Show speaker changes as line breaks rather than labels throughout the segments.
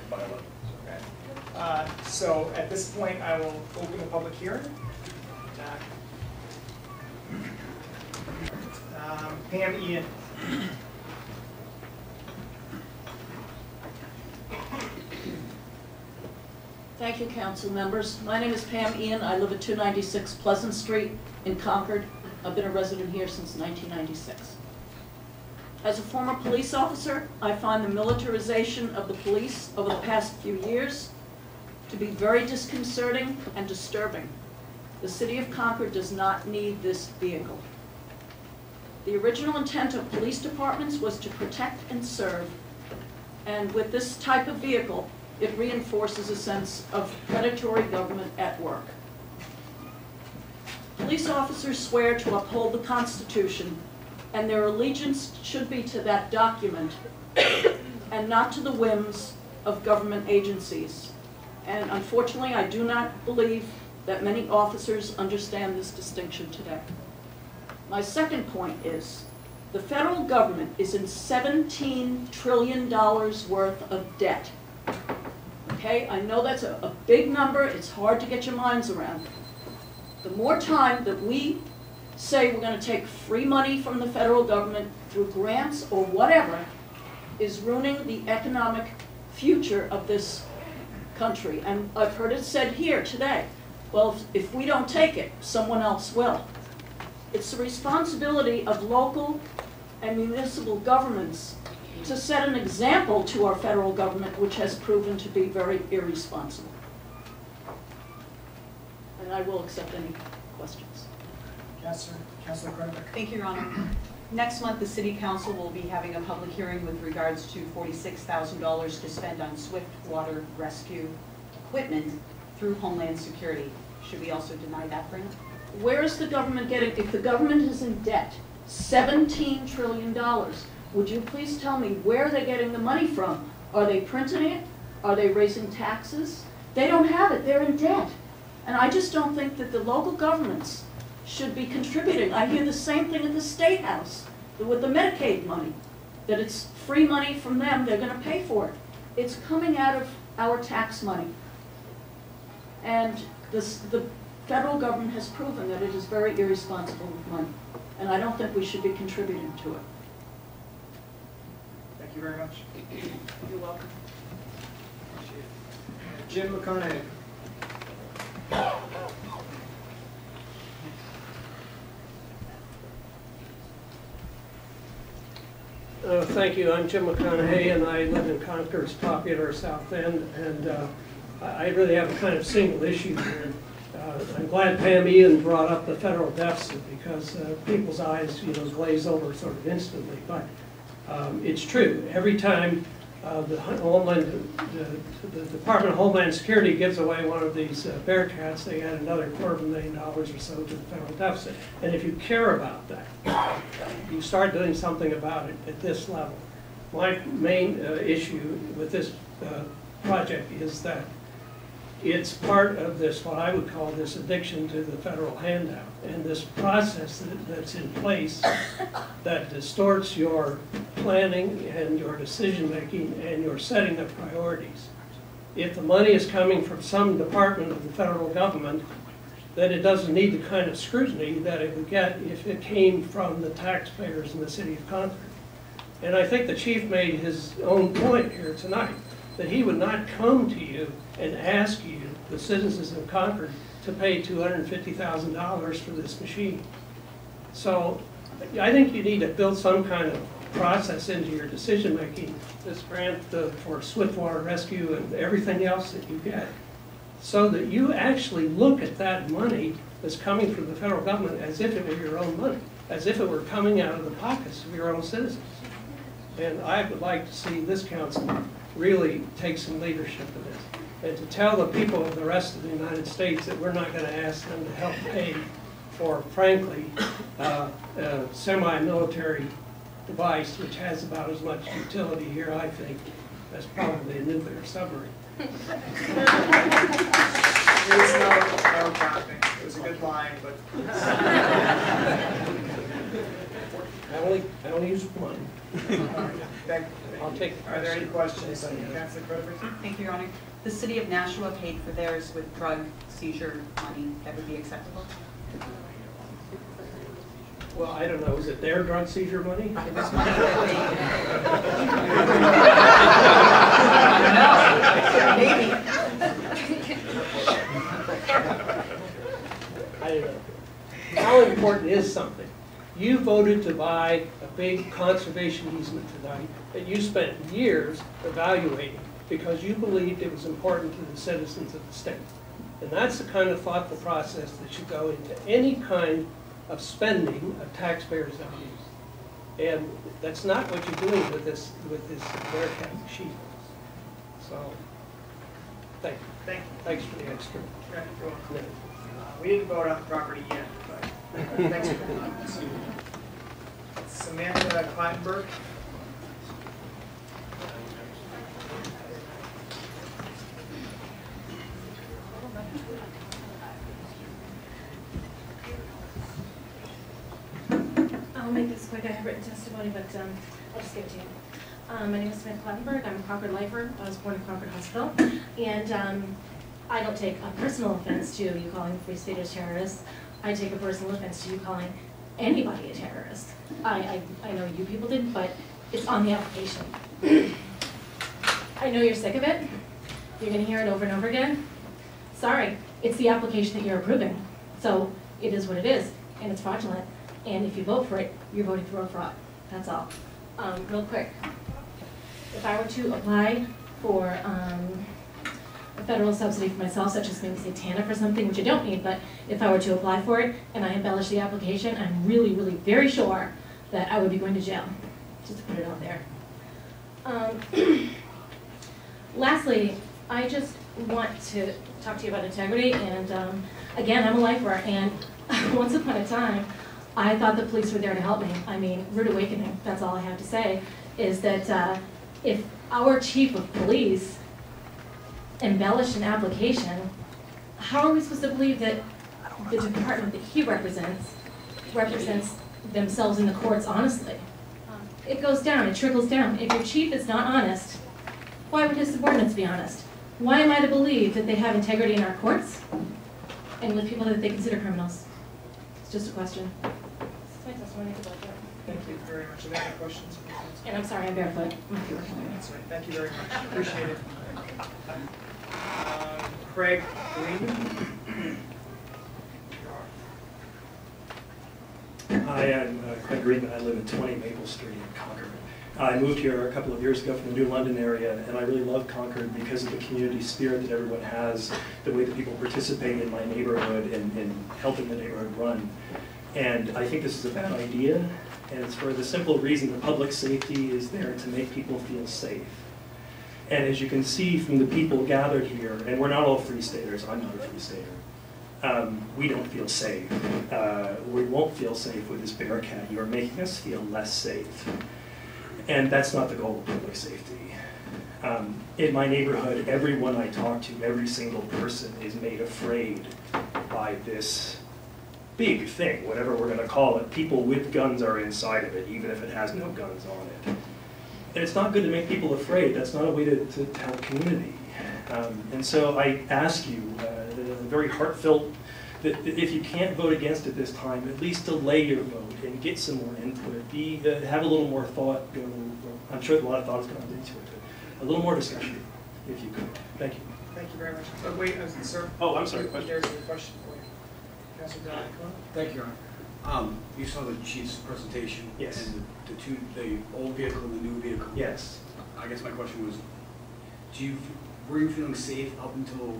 bylaw.
Okay. So at this point, I will open the public hearing. Pam, Ian.
Thank you, council members. My name is Pam Ian. I live at 296 Pleasant Street in Concord. I've been a resident here since 1996. As a former police officer, I find the militarization of the police over the past few years to be very disconcerting and disturbing. The city of Concord does not need this vehicle. The original intent of police departments was to protect and serve, and with this type of vehicle, it reinforces a sense of predatory government at work. Police officers swear to uphold the Constitution, and their allegiance should be to that document and not to the whims of government agencies. And unfortunately, I do not believe that many officers understand this distinction today. My second point is, the federal government is in $17 trillion worth of debt. Okay, I know that's a big number, it's hard to get your minds around. The more time that we say we're going to take free money from the federal government through grants or whatever is ruining the economic future of this country. And I've heard it said here today, well, if we don't take it, someone else will. It's the responsibility of local and municipal governments to set an example to our federal government, which has proven to be very irresponsible. And I will accept any questions.
Councilor Cronenberg.
Thank you, Your Honor. Next month, the City Council will be having a public hearing with regards to $46,000 to spend on swift water rescue equipment through Homeland Security. Should we also deny that grant?
Where is the government getting, if the government is in debt, $17 trillion, would you please tell me where they're getting the money from? Are they printing it? Are they raising taxes? They don't have it, they're in debt. And I just don't think that the local governments should be contributing. I hear the same thing at the State House with the Medicaid money, that it's free money from them, they're going to pay for it. It's coming out of our tax money. And the federal government has proven that it is very irresponsible with money. And I don't think we should be contributing to it.
Thank you very much.
You're welcome.
Jim McConaughey.
Thank you. I'm Jim McConaughey, and I live in Concord's popular South End, and I really have a kind of single issue here. I'm glad Pam Ian brought up the federal deficit because people's eyes, glaze over sort of instantly. But it's true. Every time the Department of Homeland Security gives away one of these BearCats, they add another $250,000 or so to the federal deficit. And if you care about that, you start doing something about it at this level. My main issue with this project is that it's part of this, what I would call this addiction to the federal handout, and this process that's in place that distorts your planning and your decision making and your setting of priorities. If the money is coming from some department of the federal government, then it doesn't need the kind of scrutiny that it would get if it came from the taxpayers in the city of Concord. And I think the chief made his own point here tonight, that he would not come to you and ask you, the citizens of Concord, to pay $250,000 for this machine. So I think you need to build some kind of process into your decision making, this grant for swift water rescue and everything else that you get, so that you actually look at that money that's coming from the federal government as if it were your own money, as if it were coming out of the pockets of your own citizens. And I would like to see this council really take some leadership in this, and to tell the people of the rest of the United States that we're not going to ask them to help pay for, frankly, a semi-military device which has about as much utility here, I think, as probably a nuclear submarine.
There's no counting. It was a good line, but
I only use one. I'll take.
Are there any questions? Councilor Credit?
Thank you, Your Honor. The city of Nashua paid for theirs with drug seizure money. That would be acceptable?
Well, I don't know. Is it their drug seizure money?
It was money that
I don't know. How important is something? You voted to buy a big conservation easement tonight that you spent years evaluating because you believed it was important to the citizens of the state. And that's the kind of thoughtful process that should go into any kind of spending of taxpayers' dollars. And that's not what you're doing with this BearCat machine. So, thank you.
Thank you.
Thanks for the extra.
We didn't vote on the property yet, but thanks for coming. Samantha Kleinberg.
I'll make this quick. I have written testimony, but I'll just give it to you. My name is Samantha Kleinberg. I'm a Concord lifer. I was born in Concord Hospital. And I don't take a personal offense to you calling Free Staters terrorists. I take a personal offense to you calling anybody a terrorist. I know you people didn't, but it's on the application. I know you're sick of it. You're going to hear it over and over again. Sorry, it's the application that you're approving. So it is what it is, and it's fraudulent. And if you vote for it, you're voting for a fraud. That's all. Real quick, if I were to apply for a federal subsidy for myself, such as maybe say TANF or something, which I don't need, but if I were to apply for it and I embellish the application, I'm really, really very sure that I would be going to jail, just to put it out there. Lastly, I just want to talk to you about integrity, and again, I'm a lifer, and once upon a time, I thought the police were there to help me. I mean, rude awakening, that's all I have to say, is that if our chief of police embellished an application, how are we supposed to believe that the department that he represents themselves in the courts honestly? It goes down, it trickles down. If your chief is not honest, why would his subordinates be honest? Why am I to believe that they have integrity in our courts and with people that they consider criminals? It's just a question. That's my testimony about that.
Thank you very much. Are there any questions?
And I'm sorry, I'm barefoot.
That's right. Thank you very much. Appreciate it. Craig Green.
Hi, I'm Craig Green. I live at 20 Maple Street in Concord. I moved here a couple of years ago from the New London area, and I really love Concord because of the community spirit that everyone has, the way that people participate in my neighborhood and helping the neighborhood run. And I think this is a bad idea, and it's for the simple reason that public safety is there to make people feel safe. And as you can see from the people gathered here, and we're not all Free Staters, I'm not a Free Stater, we don't feel safe. We won't feel safe with this BearCat. You're making us feel less safe. And that's not the goal of public safety. In my neighborhood, everyone I talk to, every single person is made afraid by this big thing, whatever we're going to call it. People with guns are inside of it, even if it has no guns on it. And it's not good to make people afraid. That's not a way to help community. And so I ask you, very heartfelt, that if you can't vote against it this time, at least delay your vote and get some more input. Have a little more thought. I'm sure a lot of thought is going into it. But a little more discussion, if you could. Thank you.
Thank you very much. Wait, sir.
Oh, I'm sorry.
There's a question for you. Councilor Don.
Thank you, Your Honor. You saw the chief's presentation.
Yes.
And the old vehicle and the new vehicle.
Yes.
I guess my question was, were you feeling safe up until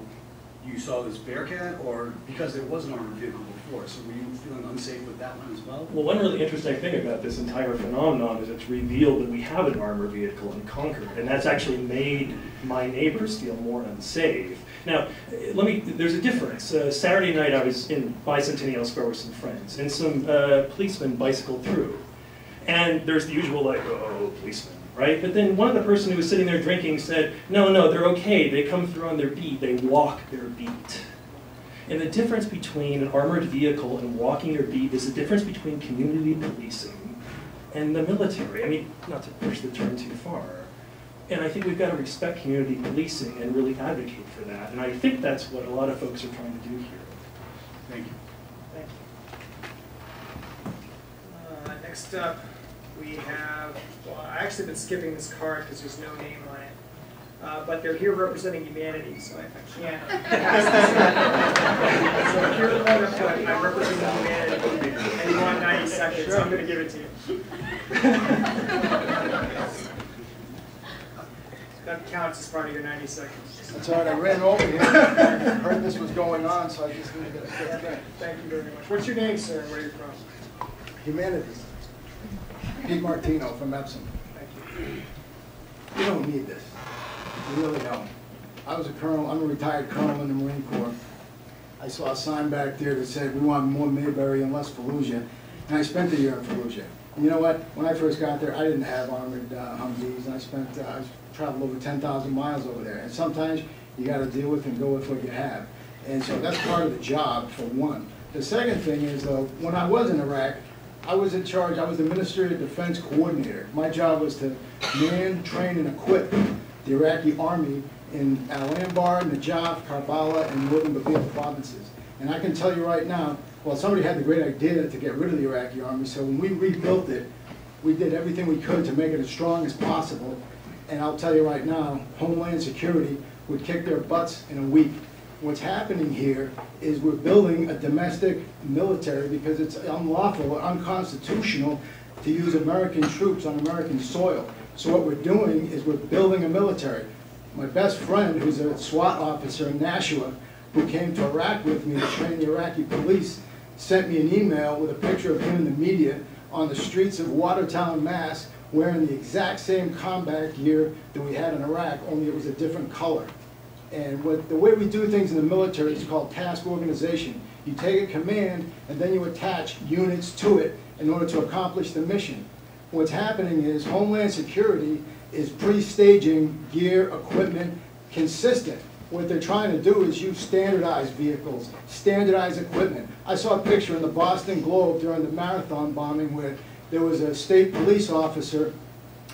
you saw this BearCat, or because there was an armored vehicle before, so were you feeling unsafe with that one as well?
Well, one really interesting thing about this entire phenomenon is it's revealed that we have an armored vehicle in Concord, and that's actually made my neighbors feel more unsafe. Now, there's a difference. Saturday night I was in Bicentennial Square with some friends, and some policemen bicycled through. And there's the usual, like, oh, policemen, right? But then one of the person who was sitting there drinking said, no, they're okay. They come through on their beat. They walk their beat. And the difference between an armored vehicle and walking your beat is the difference between community policing and the military. I mean, not to push the term too far. And I think we've got to respect community policing and really advocate for that. And I think that's what a lot of folks are trying to do here.
Thank you.
Thank you. Next up, we have, well, I actually been skipping this card because there's no name on it. But they're here representing humanity, so I can't pass this. So if you're the one up, I'm representing humanity, and you want 90 seconds, so I'm going to give it to you. That counts as part of your 90 seconds.
That's all right, I ran over here, heard this was going on, so I just needed to get it.
Thank you very much. What's your name, sir, and where are you from?
Humanities. Pete Martino from Epsom.
Thank you.
You don't need this. You really don't. I was a colonel, I'm a retired colonel in the Marine Corps. I saw a sign back there that said, we want more Mayberry and less Fallujah. And I spent a year in Fallujah. And you know what? When I first got there, I didn't have armored Humvees, and I traveled over 10,000 miles over there. And sometimes you got to deal with and go with what you have. And so that's part of the job, for one. The second thing is, though, when I was in Iraq, I was in charge, I was the Ministry of Defense Coordinator. My job was to man, train, and equip the Iraqi army in Al-Anbar, Najaf, Karbala, and northern Babil provinces. And I can tell you right now, well, somebody had the great idea to get rid of the Iraqi army, so when we rebuilt it, we did everything we could to make it as strong as possible. And I'll tell you right now, Homeland Security would kick their butts in a week. What's happening here is we're building a domestic military because it's unlawful or unconstitutional to use American troops on American soil. So what we're doing is we're building a military. My best friend, who's a SWAT officer in Nashua, who came to Iraq with me to train the Iraqi police, sent me an email with a picture of him in the media on the streets of Watertown, Mass, wearing the exact same combat gear that we had in Iraq, only it was a different color. And the way we do things in the military is called task organization. You take a command and then you attach units to it in order to accomplish the mission. What's happening is Homeland Security is pre-staging gear, equipment, consistent. What they're trying to do is use standardized vehicles, standardized equipment. I saw a picture in the Boston Globe during the marathon bombing where there was a state police officer,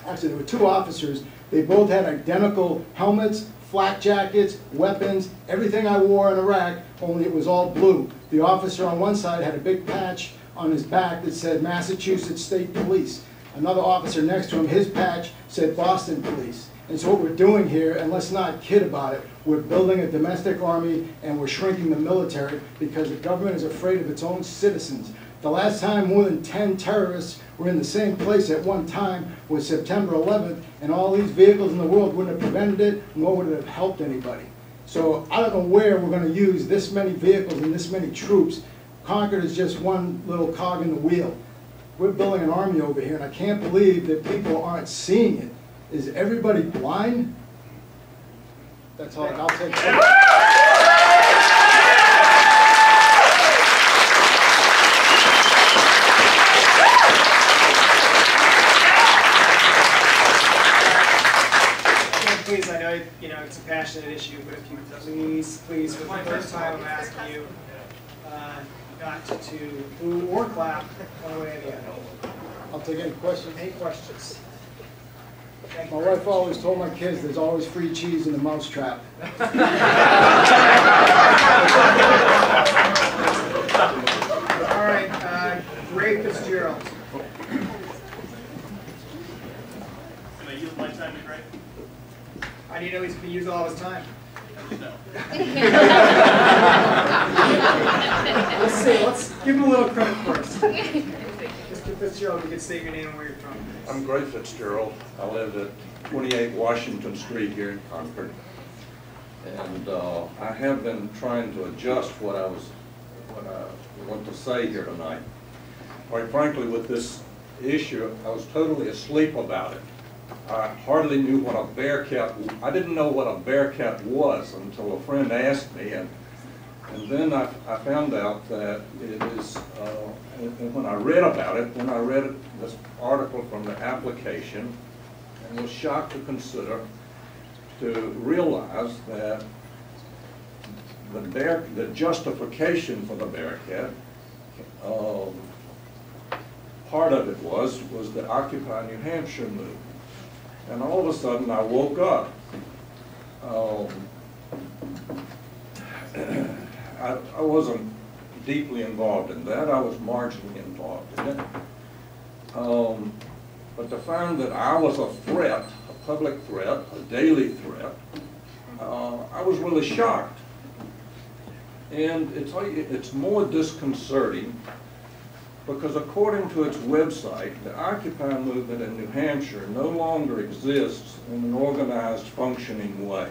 actually there were two officers, they both had identical helmets, flak jackets, weapons, everything I wore in Iraq, only it was all blue. The officer on one side had a big patch on his back that said Massachusetts State Police. Another officer next to him, his patch said Boston Police. And so what we're doing here, and let's not kid about it, we're building a domestic army and we're shrinking the military because the government is afraid of its own citizens. The last time more than 10 terrorists were in the same place at one time was September 11th, and all these vehicles in the world wouldn't have prevented it, nor would it have helped anybody. So I don't know where we're going to use this many vehicles and this many troops. Concord is just one little cog in the wheel. We're building an army over here, and I can't believe that people aren't seeing it. Is everybody blind? That's all. I'll take that.
Please, I know it's a passionate issue, but if you please, for the first time, I'm asking you not to boo or clap one way or the other.
I'll take any questions.
Any questions?
My wife always told my kids there's always free cheese in the mousetrap.
All right, Ray Fitzgerald.
Can I use my time to Gray?
How do you know he's going to use all his time? Let's see, let's give him a little credit first. Mr. Fitzgerald, you can state your name and where you're from.
I'm Gray Fitzgerald. I live at 28 Washington Street here in Concord. And I have been trying to adjust what I want to say here tonight. Quite frankly, with this issue, I was totally asleep about it. I hardly knew what a BearCat was. I didn't know what a BearCat was until a friend asked me, and then I found out that it is, and when I read about it, then I read this article from the application and was shocked to realize that the justification for the BearCat part of it was the Occupy New Hampshire movement. And all of a sudden I woke up. I wasn't deeply involved in that. I was marginally involved in it. But to find that I was a threat, a public threat, a daily threat, I was really shocked. And it's more disconcerting because according to its website, the Occupy movement in New Hampshire no longer exists in an organized, functioning way.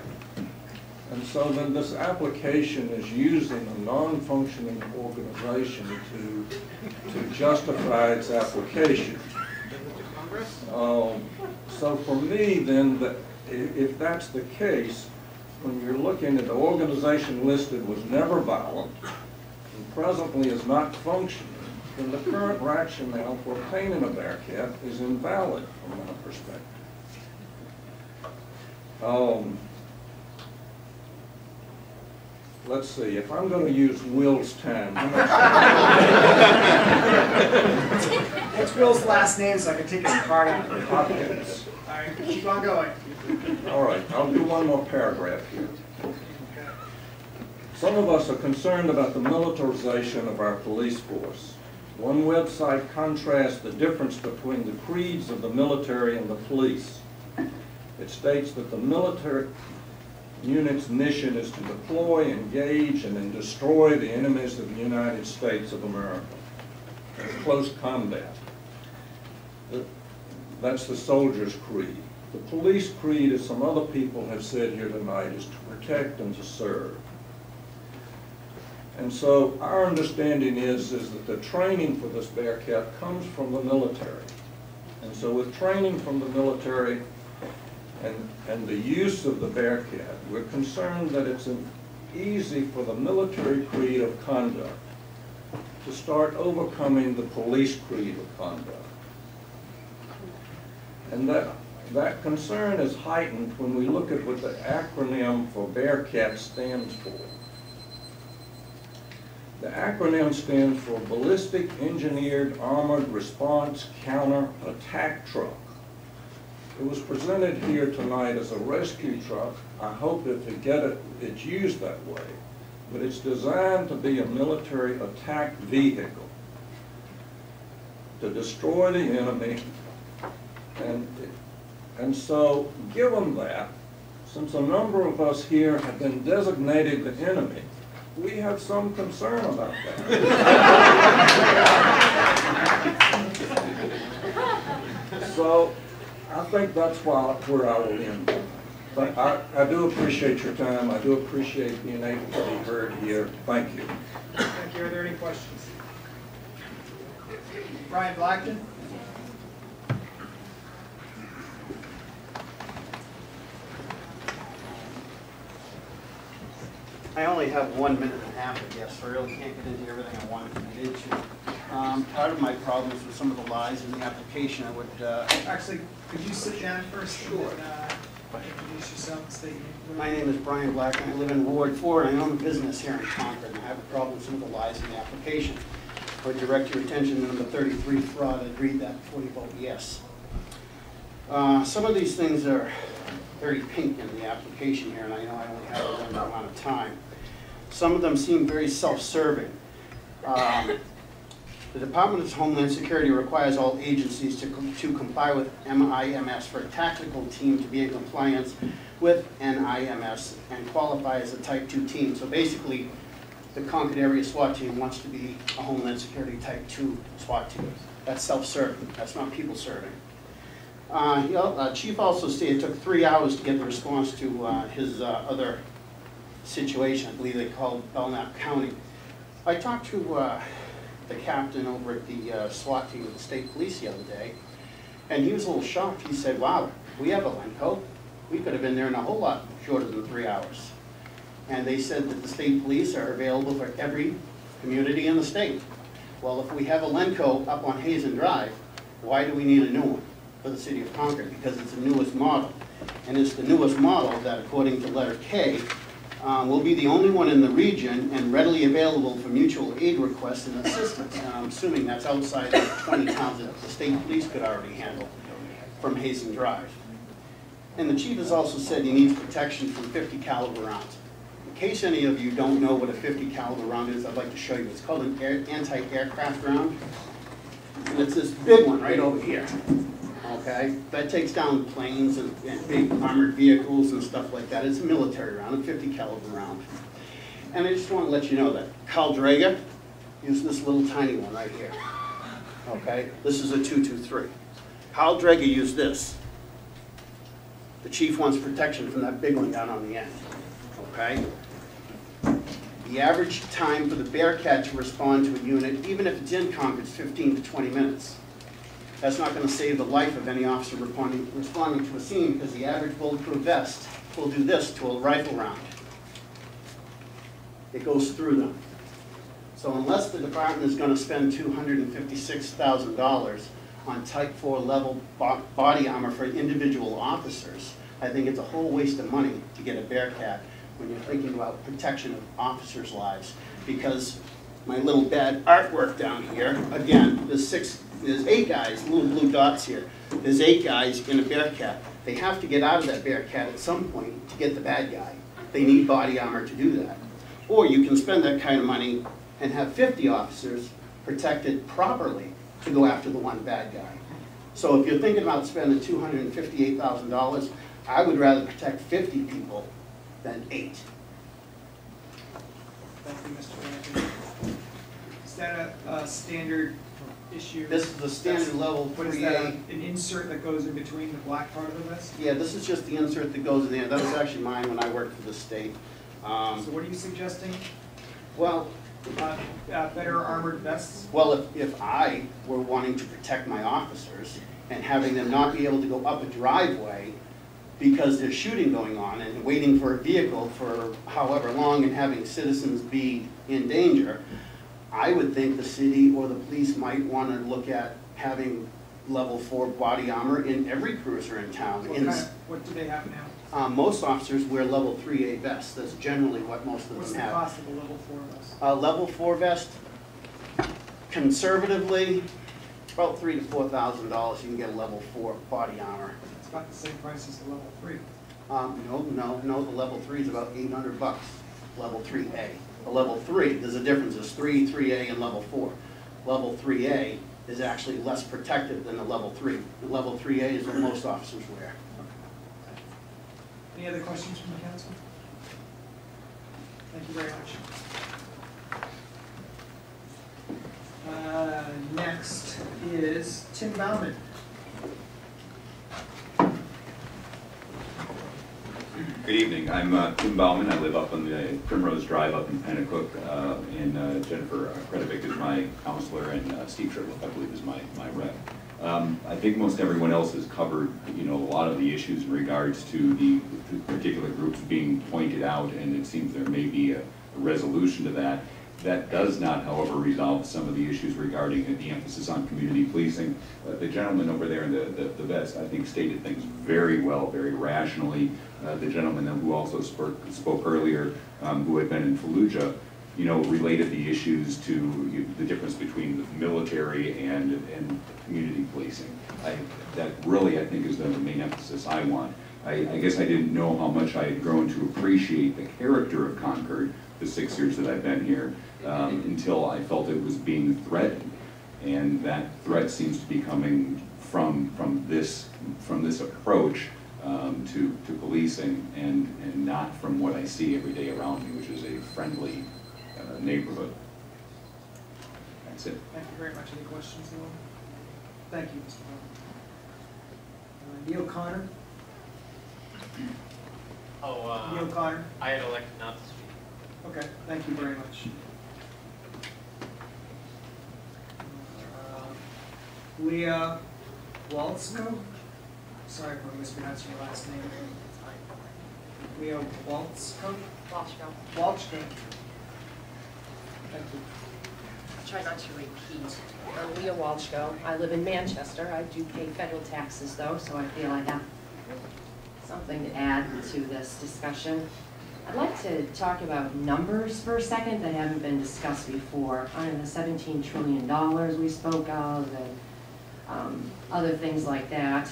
And so then this application is using a non-functioning organization to justify its application. So for me then, if that's the case, when you're looking at the organization listed was never violent and presently is not functioning, then the current rationale for obtaining a BearCat is invalid from my perspective. Let's see, if I'm going to use Will's time, how much
What's Will's last name so I can take his card out of the Hopkins? All right, keep on going.
All right, I'll do one more paragraph here. Some of us are concerned about the militarization of our police force. One website contrasts the difference between the creeds of the military and the police. It states that the military unit's mission is to deploy, engage, and then destroy the enemies of the United States of America in close combat. That's the soldier's creed. The police creed, as some other people have said here tonight, is to protect and to serve. And so our understanding is that the training for this BearCat comes from the military. And so with training from the military and the use of the BearCat, we're concerned that it's easy for the military creed of conduct to start overcoming the police creed of conduct. And that concern is heightened when we look at what the acronym for BearCat stands for. The acronym stands for Ballistic Engineered Armored Response Counter Attack Truck. It was presented here tonight as a rescue truck. I hope that it's used that way. But it's designed to be a military attack vehicle to destroy the enemy. And so, given that, since a number of us here have been designated the enemy, we have some concern about that. So, I think that's where I will end. But I do appreciate your time. I do appreciate being able to be heard here. Thank you.
Thank you. Are there any questions? Brian Blackton?
I only have 1 minute and a half, I guess, so I really can't get into everything I wanted to get into. Part of my problems with some of the lies in the application, I would...
Actually, could you sit down first? Sure. And, introduce yourself and state your name.
My name is Brian Black, and I live in Ward 4, and I own a business here in Concord, and I have a problem with some of the lies in the application. I would direct your attention to number 33, fraud. I'd read that before you vote yes. Some of these things are very pink in the application here, and I know I only have a limited amount of time. Some of them seem very self-serving. The Department of Homeland Security requires all agencies to comply with MIMS for a tactical team to be in compliance with NIMS and qualify as a Type 2 team. So basically, the Concord area SWAT team wants to be a Homeland Security Type 2 SWAT team. That's self-serving. That's not people-serving. Chief also stated it took 3 hours to get the response to his other situation. I believe they called Belknap County. I talked to the captain over at the SWAT team with the state police the other day, and he was a little shocked. He said, wow, we have a LENCO. We could have been there in a whole lot shorter than 3 hours. And they said that the state police are available for every community in the state. Well, if we have a LENCO up on Hazen Drive, why do we need a new one for the city of Concord? Because it's the newest model. And it's the newest model that, according to letter K, will be the only one in the region and readily available for mutual aid requests and assistance. And I'm assuming that's outside of 20 towns that the state police could already handle from Hazen Drive. And the chief has also said he needs protection from 50 caliber rounds. In case any of you don't know what a 50 caliber round is, I'd like to show you. It's called an anti-aircraft round. And it's this big one right over here. Okay, that takes down planes and big armored vehicles and stuff like that. It's a military round, a 50 caliber round. And I just want to let you know that Carl Drager used this little tiny one right here. Okay, this is a 223. Carl Drager used this. The chief wants protection from that big one down on the end. Okay. The average time for the BearCat to respond to a unit, even if it's in Concord, is 15 to 20 minutes. That's not going to save the life of any officer responding to a scene, because the average bulletproof vest will do this to a rifle round. It goes through them. So unless the department is going to spend $256,000 on Type 4 level body armor for individual officers, I think it's a whole waste of money to get a BearCat when you're thinking about protection of officers' lives. Because my little bad artwork down here, again, there's 8 guys, little blue dots here. There's 8 guys in a BearCat. They have to get out of that BearCat at some point to get the bad guy. They need body armor to do that. Or you can spend that kind of money and have 50 officers protected properly to go after the one bad guy. So if you're thinking about spending $258,000, I would rather protect 50 people than 8.
Thank you, Mr. Rankin. Is that a standard issue?
This is the standard level 3A.
What is that, an insert that goes in between the black part of the vest?
Yeah, this is just the insert that goes in there. That was actually mine when I worked for the state.
So what are you suggesting?
Well,
better armored vests?
well, if I were wanting to protect my officers and having them not be able to go up a driveway because there's shooting going on and waiting for a vehicle for however long and having citizens be in danger, I would think the city or the police might want to look at having level 4 body armor in every cruiser in town.
What do they have now?
Most officers wear level 3A vests. That's generally what most of
What's
them
the
have.
cost of a level 4 vest?
Level 4 vest, conservatively, about $3,000 to $4,000. You can get a level 4 body armor.
It's about the same price as the level 3.
No. The level 3 is about $800. Level 3A. The level 3, there's a difference. There's 3A, and level 4. Level 3A is actually less protective than the level 3. The level 3A is what most officers wear.
Any other questions from the council? Thank you very much. Next is Tim Bauman.
Good evening. I'm Tim Bauman. I live up on the Primrose Drive up in Pennacook, and Jennifer Kretovic is my counselor, and Steve Triplett, I believe, is my rep. I think most everyone else has covered, a lot of the issues in regards to the particular groups being pointed out, and it seems there may be a resolution to that. That does not, however, resolve some of the issues regarding the emphasis on community policing. The gentleman over there in the vest, I think, stated things very well, very rationally. The gentleman who also spoke earlier, who had been in Fallujah, related the issues to the difference between the military and community policing. That really, I think, is the main emphasis I want. I guess I didn't know how much I had grown to appreciate the character of Concord the 6 years that I've been here, until I felt it was being threatened. And that threat seems to be coming from this approach to policing, and not from what I see every day around me, which is a friendly neighborhood. That's it.
Thank you very much. Any questions, Neil? Thank you, Mr. Bauman. Neil Connor? Neil Connor?
I had elected not to speak.
Okay, thank you very much. Leah Waltzko? Sorry if I'm mispronouncing your last name. Leah Waltzko? Waltzko. Thank you.
I'll try not to repeat. I'm Leah Walchko. I live in Manchester. I do pay federal taxes though, so I feel I have something to add to this discussion. I'd like to talk about numbers for a second that haven't been discussed before. On the $17 trillion we spoke of, and other things like that.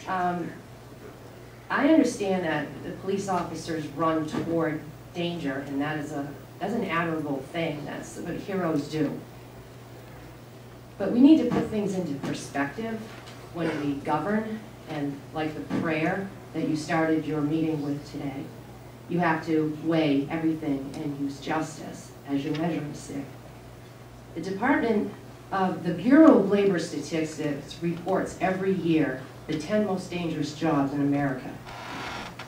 I understand that the police officers run toward danger, and that's an admirable thing. That's what heroes do. But we need to put things into perspective when we govern, and like the prayer that you started your meeting with today. You have to weigh everything and use justice as your measuring stick. The Bureau of Labor Statistics reports every year the 10 most dangerous jobs in America.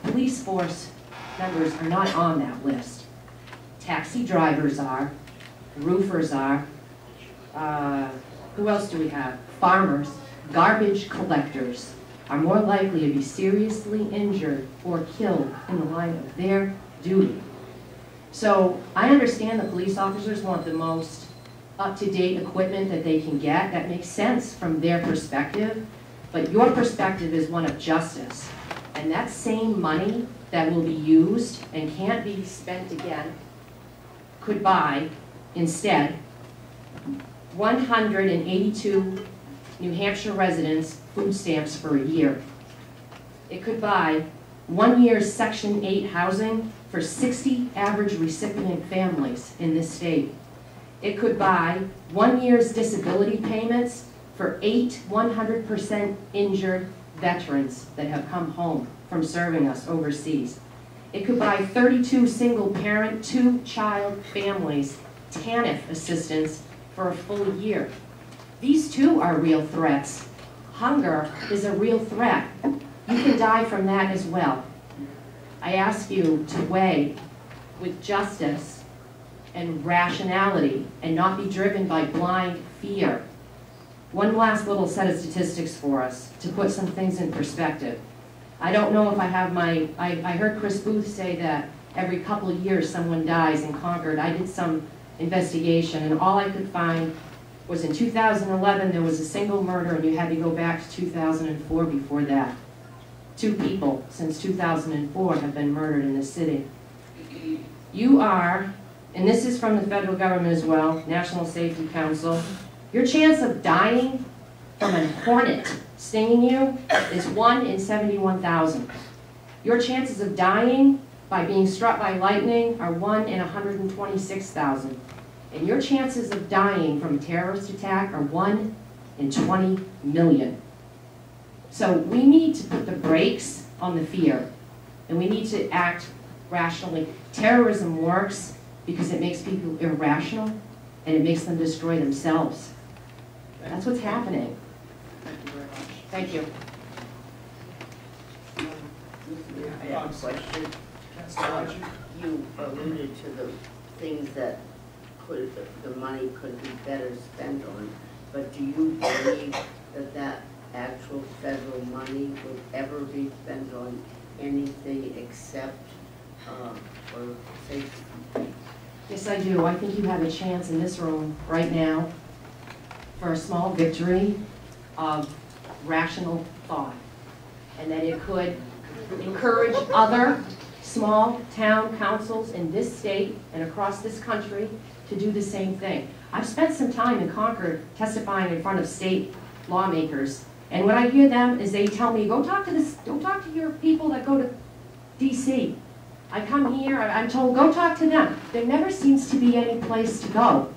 Police force members are not on that list. Taxi drivers are, roofers are, who else do we have? Farmers, garbage collectors are more likely to be seriously injured or killed in the line of their duty. So I understand the police officers want the most up-to-date equipment that they can get. That makes sense from their perspective, but your perspective is one of justice. And that same money that will be used and can't be spent again could buy, instead, 182 New Hampshire residents food stamps for a year. It could buy 1 year's Section 8 housing for 60 average recipient families in this state. It could buy 1 year's disability payments for 8 100% injured veterans that have come home from serving us overseas. It could buy 32 single-parent, 2-child families TANF assistance for a full year. These too are real threats. Hunger is a real threat. You can die from that as well. I ask you to weigh with justice and rationality and not be driven by blind fear. One last little set of statistics for us to put some things in perspective. I don't know if I have I heard Chris Booth say that every couple of years someone dies in Concord. I did some investigation, and all I could find was in 2011 there was a single murder, and you had to go back to 2004 before that. 2 people since 2004 have been murdered in this city. You are, and this is from the federal government as well, National Safety Council, your chance of dying from a hornet stinging you is 1 in 71,000. Your chances of dying by being struck by lightning are 1 in 126,000. And your chances of dying from a terrorist attack are 1 in 20 million. So we need to put the brakes on the fear, and we need to act rationally. Terrorism works because it makes people irrational, and it makes them destroy themselves. That's what's happening. Thank you very much. Thank you.
I have a question. You alluded to the things that the money could be better spent on, but do you believe that actual federal money would ever be spent on anything except for safety?
Yes, I do. I think you have a chance in this room right now for a small victory of rational thought, and that it could encourage other small town councils in this state and across this country to do the same thing. I've spent some time in Concord testifying in front of state lawmakers, and what I hear them is they tell me, go talk to your people that go to DC. I come here, I'm told, go talk to them. There never seems to be any place to go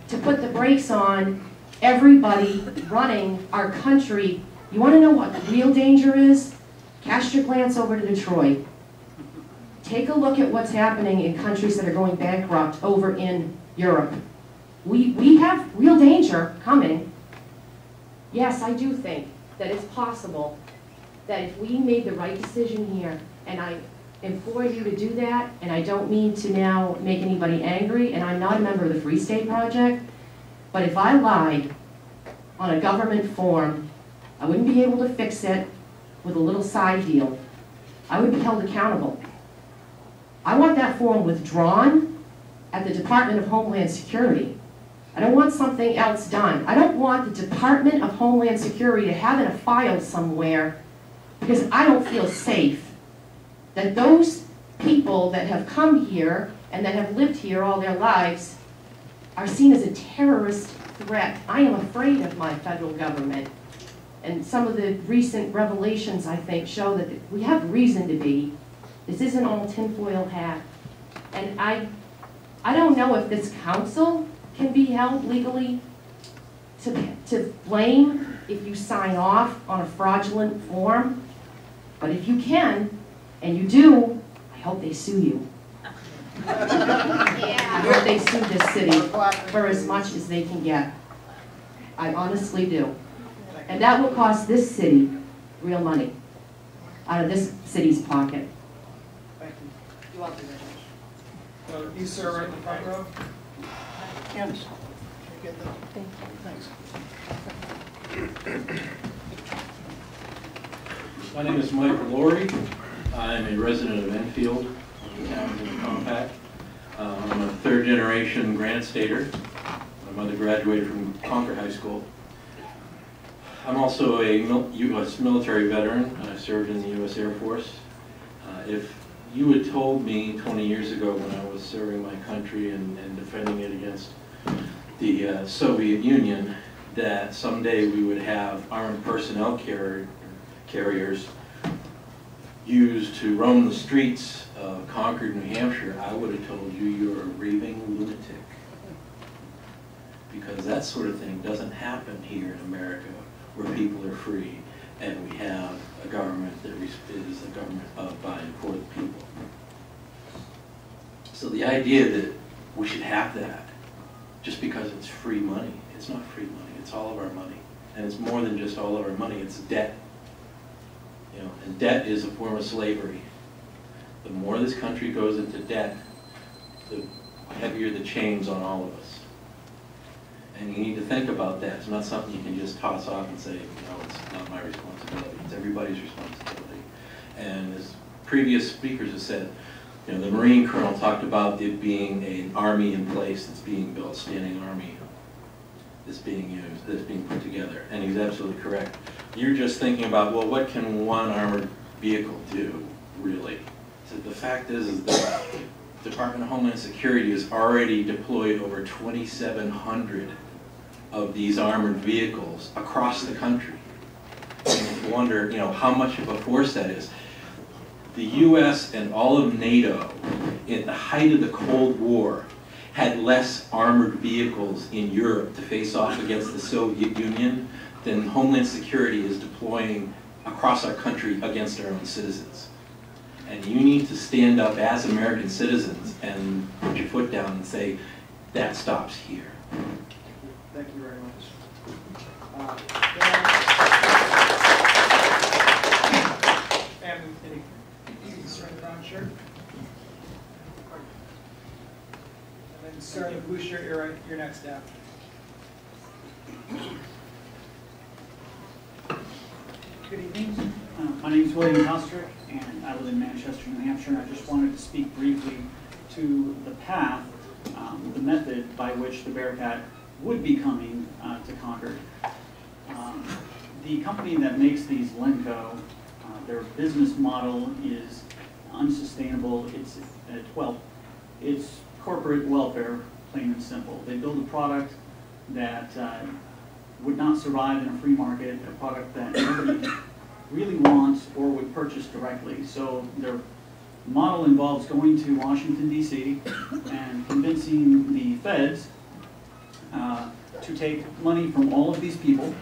to put the brakes on everybody running our country. You want to know what the real danger is? Cast your glance over to Detroit. Take a look at what's happening in countries that are going bankrupt over in Europe. We have real danger coming. Yes, I do think that it's possible that if we made the right decision here, and I implore you to do that, and I don't mean to now make anybody angry, and I'm not a member of the Free State Project, but if I lied on a government form, I wouldn't be able to fix it with a little side deal. I would be held accountable. I want that form withdrawn at the Department of Homeland Security. I don't want something else done. I don't want the Department of Homeland Security to have it in a file somewhere because I don't feel safe that those people that have come here and that have lived here all their lives are seen as a terrorist threat. I am afraid of my federal government. And some of the recent revelations, I think, show that we have reason to be. This isn't all tinfoil hat. And I don't know if this council can be held legally to blame if you sign off on a fraudulent form. But if you can, and you do, I hope they sue you. I hope they sue this city for as much as they can get. I honestly do. And that will cost this city real money out of this city's pocket.
Thank you. You're welcome. You, sir, right in the front row.
Candace. Can you get that? Thank you. Thanks.
My name is Michael Laurie. I'm a resident of Enfield, Townsend Compact. I'm a third-generation Granite Stater. My mother graduated from Concord High School. I'm also a U.S. military veteran. I served in the U.S. Air Force. If you had told me 20 years ago when I was serving my country and defending it against the Soviet Union that someday we would have armed personnel carriers used to roam the streets of Concord, New Hampshire, I would have told you you're a raving lunatic. Because that sort of thing doesn't happen here in America, where people are free and we have a government that is a government of, by, and for the people. So the idea that we should have that just because it's free money, it's not free money, it's all of our money. And it's more than just all of our money, it's debt. You know, and debt is a form of slavery. The more this country goes into debt, the heavier the chains on all of us. And you need to think about that. It's not something you can just toss off and say, you know, it's not my responsibility. It's everybody's responsibility. And as previous speakers have said, you know, the Marine Colonel talked about it being an army in place that's being built, standing army that's being used, that's being put together. And he's absolutely correct. You're just thinking about, well, what can one armored vehicle do, really? So the fact is that the Department of Homeland Security has already deployed over 2,700 of these armored vehicles across the country. And you wonder, you know, how much of a force that is. The U.S. and all of NATO, at the height of the Cold War, had less armored vehicles in Europe to face off against the Soviet Union than Homeland Security is deploying across our country against our own citizens. And you need to stand up as American citizens and put your foot down and say, that stops here.
Thank you very much. And any sir in the brown shirt? And then sir in the blue shirt, you're next down. Good evening.
My name is William Kostrick, and I live in Manchester, New Hampshire. And I just wanted to speak briefly to the path, the method by which the BearCat would be coming to Concord. The company that makes these, Lenco, their business model is unsustainable. It's corporate welfare, plain and simple. They build a product that would not survive in a free market, a product that nobody really wants or would purchase directly. So their model involves going to Washington, D.C. and convincing the feds to take money from all of these people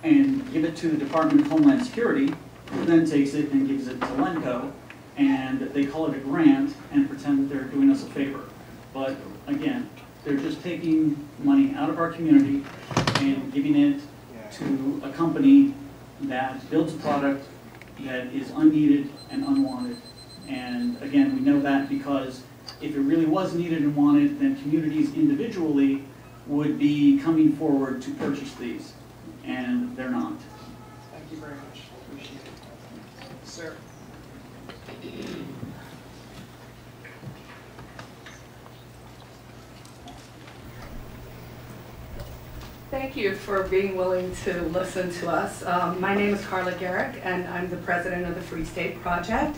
and give it to the Department of Homeland Security, who then takes it and gives it to Lenco, and they call it a grant and pretend that they're doing us a favor. But again, they're just taking money out of our community and giving it to a company that builds a product that is unneeded and unwanted. And again, we know that because if it really was needed and wanted, then communities individually would be coming forward to purchase these, and they're not.
Thank you very much. Appreciate it. Sir.
Thank you for being willing to listen to us. My name is Carla Garrick, and I'm the president of the Free State Project.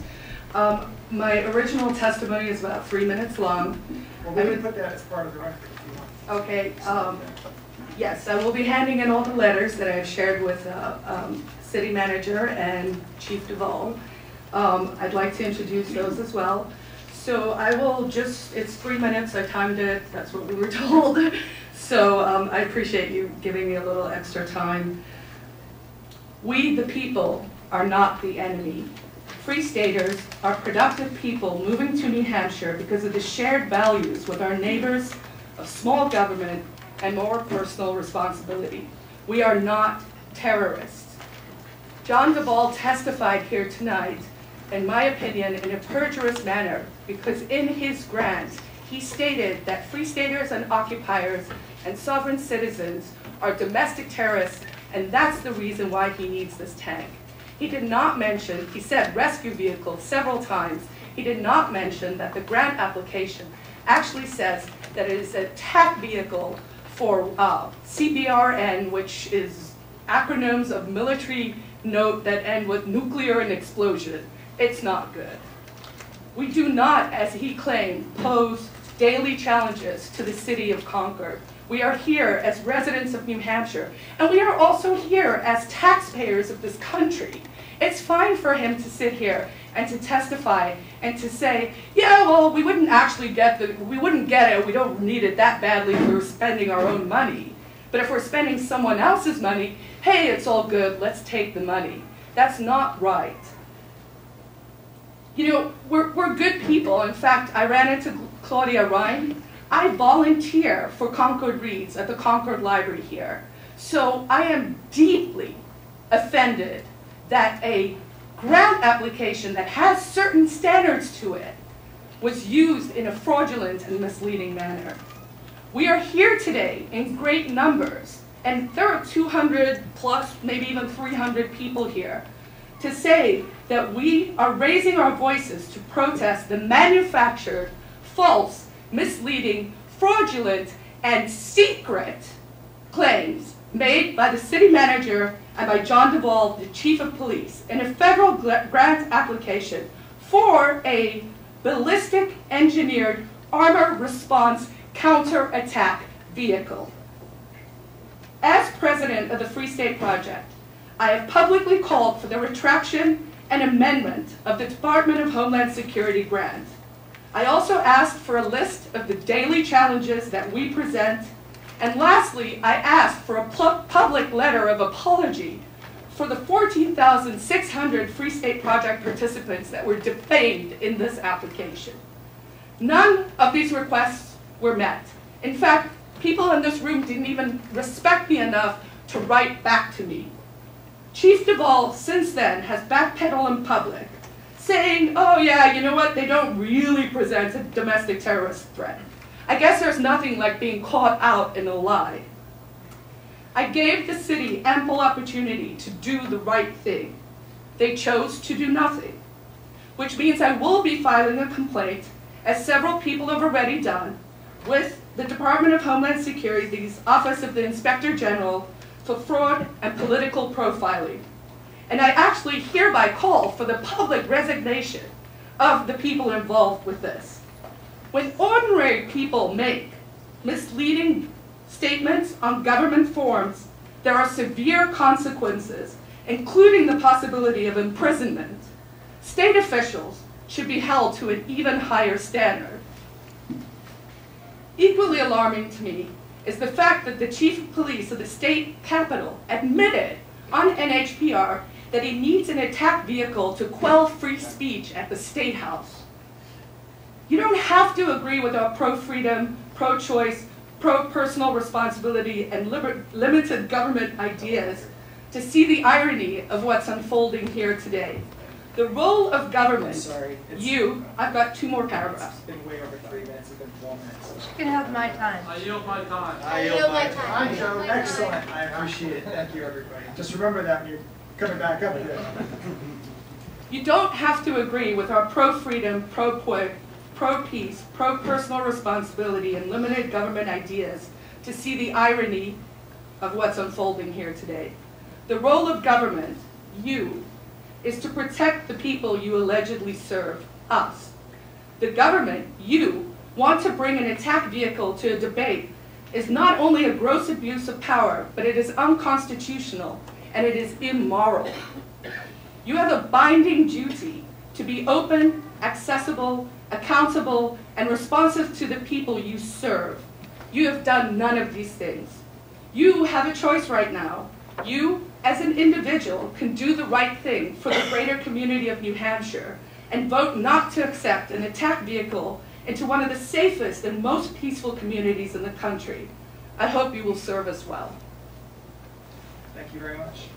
My original testimony is about 3 minutes long.
Well, we can put that as part of the record if you want.
Okay. Yes, I will be handing in all the letters that I have shared with City Manager and Chief Duvall. I'd like to introduce those as well. So I will just, it's 3 minutes, I timed it, that's what we were told. So I appreciate you giving me a little extra time. We, the people, are not the enemy. Free Staters are productive people moving to New Hampshire because of the shared values with our neighbors of small government and more personal responsibility. We are not terrorists. John Duvall testified here tonight, in my opinion, in a perjurous manner, because in his grant, he stated that Free Staters and occupiers and sovereign citizens are domestic terrorists, and that's the reason why he needs this tank. He did not mention, he said rescue vehicle several times, he did not mention that the grant application actually says that it is a attack vehicle for CBRN, which is acronyms of military note that end with nuclear and explosion. It's not good. We do not, as he claimed, pose daily challenges to the city of Concord. We are here as residents of New Hampshire, and we are also here as taxpayers of this country. It's fine for him to sit here and to testify and to say, yeah, well, we wouldn't actually get it, we don't need it that badly if we were spending our own money. But if we're spending someone else's money, hey, it's all good, let's take the money. That's not right. You know, we're good people. In fact, I ran into Claudia Ryan. I volunteer for Concord Reads at the Concord Library here. So I am deeply offended that a grant application that has certain standards to it was used in a fraudulent and misleading manner. We are here today in great numbers, and there are 200 plus, maybe even 300 people here, to say that we are raising our voices to protest the manufactured, false, misleading, fraudulent, and secret claims made by the city manager and by John Duvall, the chief of police, in a federal grant application for a ballistic engineered armor response counterattack vehicle. As president of the Free State Project, I have publicly called for the retraction and amendment of the Department of Homeland Security grant. I also asked for a list of the daily challenges that we present, and lastly, I asked for a public letter of apology for the 14,600 Free State Project participants that were defamed in this application. None of these requests were met. In fact, people in this room didn't even respect me enough to write back to me. Chief Duvall, since then, has backpedaled in public, saying, oh yeah, you know what, they don't really present a domestic terrorist threat. I guess there's nothing like being caught out in a lie. I gave the city ample opportunity to do the right thing. They chose to do nothing, which means I will be filing a complaint, as several people have already done, with the Department of Homeland Security's Office of the Inspector General for fraud and political profiling. And I actually hereby call for the public resignation of the people involved with this. When ordinary people make misleading statements on government forms, there are severe consequences, including the possibility of imprisonment. State officials should be held to an even higher standard. Equally alarming to me is the fact that the chief of police of the state capital admitted on NHPR that he needs an attack vehicle to quell free speech at the State House. You don't have to agree with our pro-freedom, pro-choice, pro-personal responsibility, and limited government ideas to see the irony of what's unfolding here today. The role of government, I've got 2 more paragraphs.
It's been way over 3 minutes, it's been 4 minutes.
You can have my time.
I yield my time.
I yield my time.
Excellent, I appreciate it. Thank you, everybody. Just remember that when you're coming back up here.
You don't have to agree with our pro-freedom, pro-peace, pro-personal responsibility, and limited government ideas to see the irony of what's unfolding here today. The role of government, you, is to protect the people you allegedly serve, us. The government, you, want to bring an attack vehicle to a debate is not only a gross abuse of power, but it is unconstitutional and it is immoral. You have a binding duty to be open, accessible, accountable, and responsive to the people you serve. You have done none of these things. You have a choice right now. You, as an individual, can do the right thing for the greater community of New Hampshire and vote not to accept an attack vehicle into one of the safest and most peaceful communities in the country. I hope you will serve us well.
Thank you very much.